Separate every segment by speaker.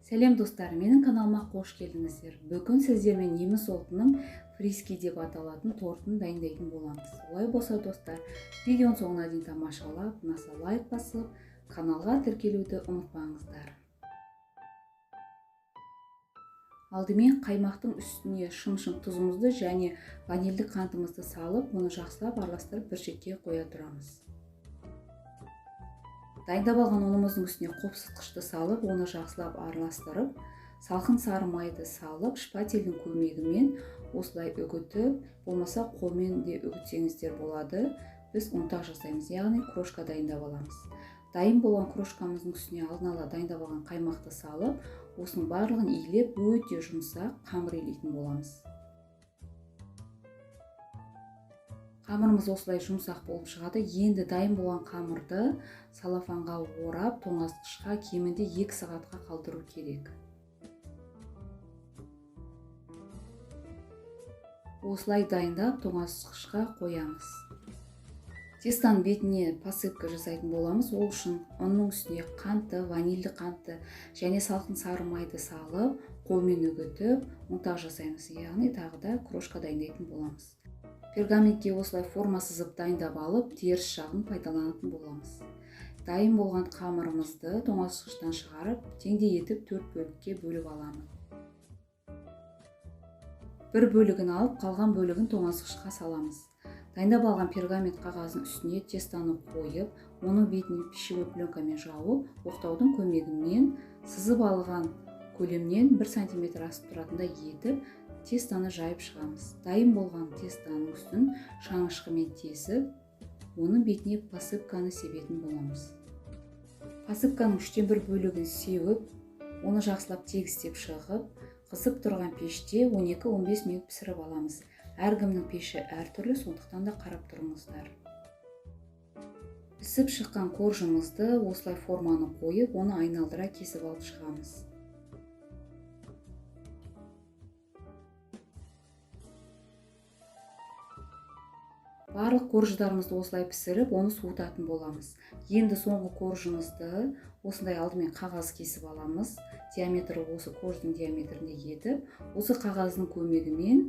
Speaker 1: Сәлем достар, менің каналыма қош келдіңіздер. Бүгін сіздермен неміс ұлтының фриски деп аталатын тортын дайындайтын боламыз. Олай болса достар, видеоның соңына дейін тамашалап, ұнаса лайк басып, каналға тіркелуді ұмытпаңыздар. Алдымен қаймақтың үстіне шым-шым тұзымызды және ванильді қантымызды салып, оны жақсылап араластырып бір шетке қоя тұрамыз. Дайындап алған ұнымыздың үстіне қопсытқышты салып, оны жақсылап араластырып, салқын сары майды салып, шпательдің көмегімен осылай үгітіп, болмаса қолмен де үгітсеңіздер болады. Біз ұнтақ жасаймыз, яғни крошка дайындап аламыз. Дайын болған крошкамыздың үстіне алдын ала дайындап алған қаймақты салып, осының барлығын илеп, өте жұмсақ қамыр илейтін боламыз. Қамырымыз осылай жұмсақ болып шығады. Енді дайын болған қамырды салафанға орап, тоңазытқышқа кемінде 2 сағатқа қалдыру керек. Осылай дайындап тоңазытқышқа қоямыз. Тестаның бетіне посыпка жасайтын боламыз. Ол үшін ұнның үстіне қантты, ванильді қантты және салқын сары майды салып, қолмен үгітіп, ұнтақ жасаймыз. Яғни тағы да крошка дайындайтын боламыз. Пергаментке осылай форма сызып дайындап алып, теріс жағын пайдаланатын боламыз. Дайын болған қамырымызды тоңазытқыштан шығарып, теңдей етіп 4 бөлікке бөліп аламын. Бір бөлігін алып, қалған бөлігін тоңазытқышқа саламыз. Дайындап алған пергамент қағазының үстіне тестаны қойып, оның бетіне пищевой пленкамен жауып, оқтаудың көмегімен сызып алған көлемнен 1 см асып тұратындай етіп, тестаны жайып шығамыз. Дайын болған тестаның үстін шаңышқымен тесіп, оның бетіне посыпканы себетін боламыз. Посыпканың 3/1 бөлігін сеуіп, оны жақсылап тегістеп шығып, қызып тұрған пеште 12-15 минут пісіріп аламыз. Әркімнің пеші әртүрлі, сондықтан да қарап тұрыңыздар. Пісіп шыққан коржымызды осылай форманы қойып, оны айналдыра кесіп алып шығамыз. Барлық корждарымызды осылай пісіріп, оны суытатын боламыз. Енді соңғы коржымызды осындай алдымен қағаз кесіп аламыз. Диаметрі осы корждың диаметрінде етіп, осы қағаздың көмегімен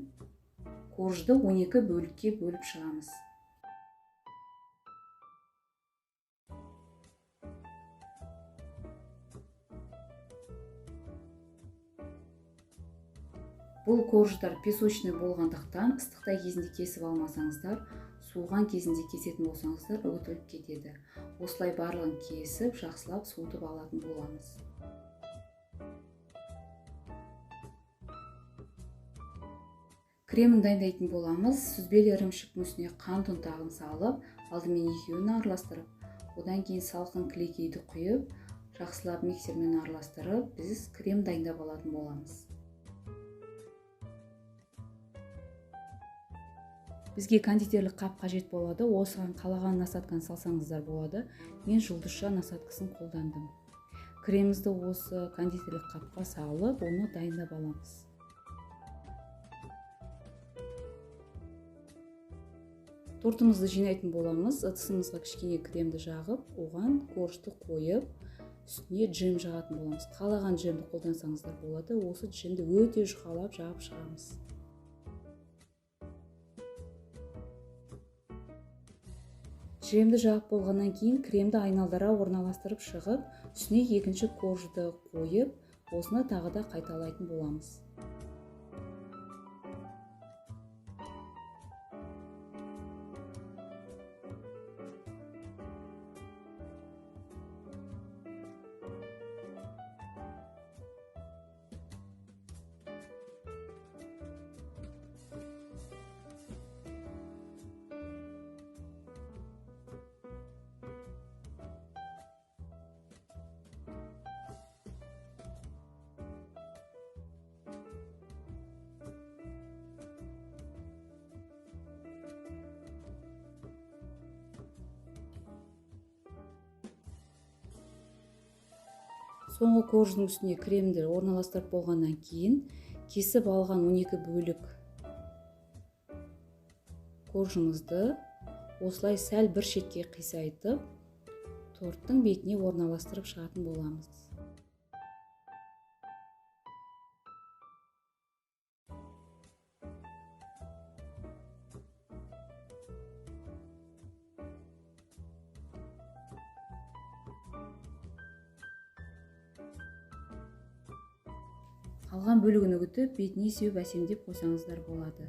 Speaker 1: коржды 12 бөлікке бөліп шығамыз. Бұл корждар песочный болғандықтан ыстықтай кезінде кесіп алмасаңыздар, суыған кезінде кесетін болсаңыздар үгітіліп кетеді. Осылай барлығын кесіп, жақсылап суытып алатын боламыз. Кремін дайындайтын боламыз. Сүзбелі ірімшіктің үстіне қант ұнтағын салып, алдымен екеуін араластырып, одан кейін салқын кілекейді құйып, жақсылап миксермен араластырып, біз крем дайындап алатын боламыз. Бізге кондитерлік қап қажет болады. Осыған қалаған насадканы салсаңыздар болады. Мен жұлдызша насадкасын қолдандым. Кремімізді осы кондитерлік қапқа салып, оны дайындап аламыз. Тортымызды жинайтын боламыз. Ыдысымызға кішкене кремді жағып, оған коржды қойып, үстіне джем жағатын боламыз. Қалаған джемді қолдансаңыздар болады. Осы джемді өте жұқалап жағып шығамыз. Джемді жағып болғаннан кейін кремді айналдыра орналастырып шығып, үстіне екінші коржды қойып, осыны тағы да қайталайтын боламыз. Соңғы корждың үстіне кремді орналастырып болғаннан кейін кесіп алған 12 бөлік коржымызды осылай сәл бір шетке қисайтып, торттың бетіне орналастырып шығатын боламыз. Қалған бөлігін үгітіп, бетіне сеуіп әсемдеп қойсаңыздар болады.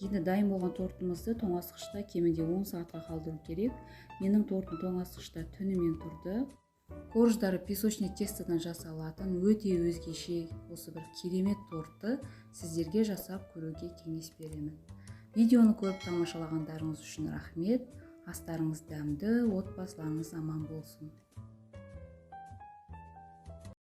Speaker 1: Енді дайын болған тортымызды тоңазытқышта кемінде 10 сағатқа қалдыру керек. Менің тортым тоңазытқышта түнімен тұрды. Корждары песочный тестодан жасалатын өте өзгеше осы бір керемет тортты сіздерге жасап көруге кеңес беремін. Видеоны көріп тамашалағандарыңыз үшін рахмет. Астарыңыз дәмді, отбасыларыңыз аман болсын.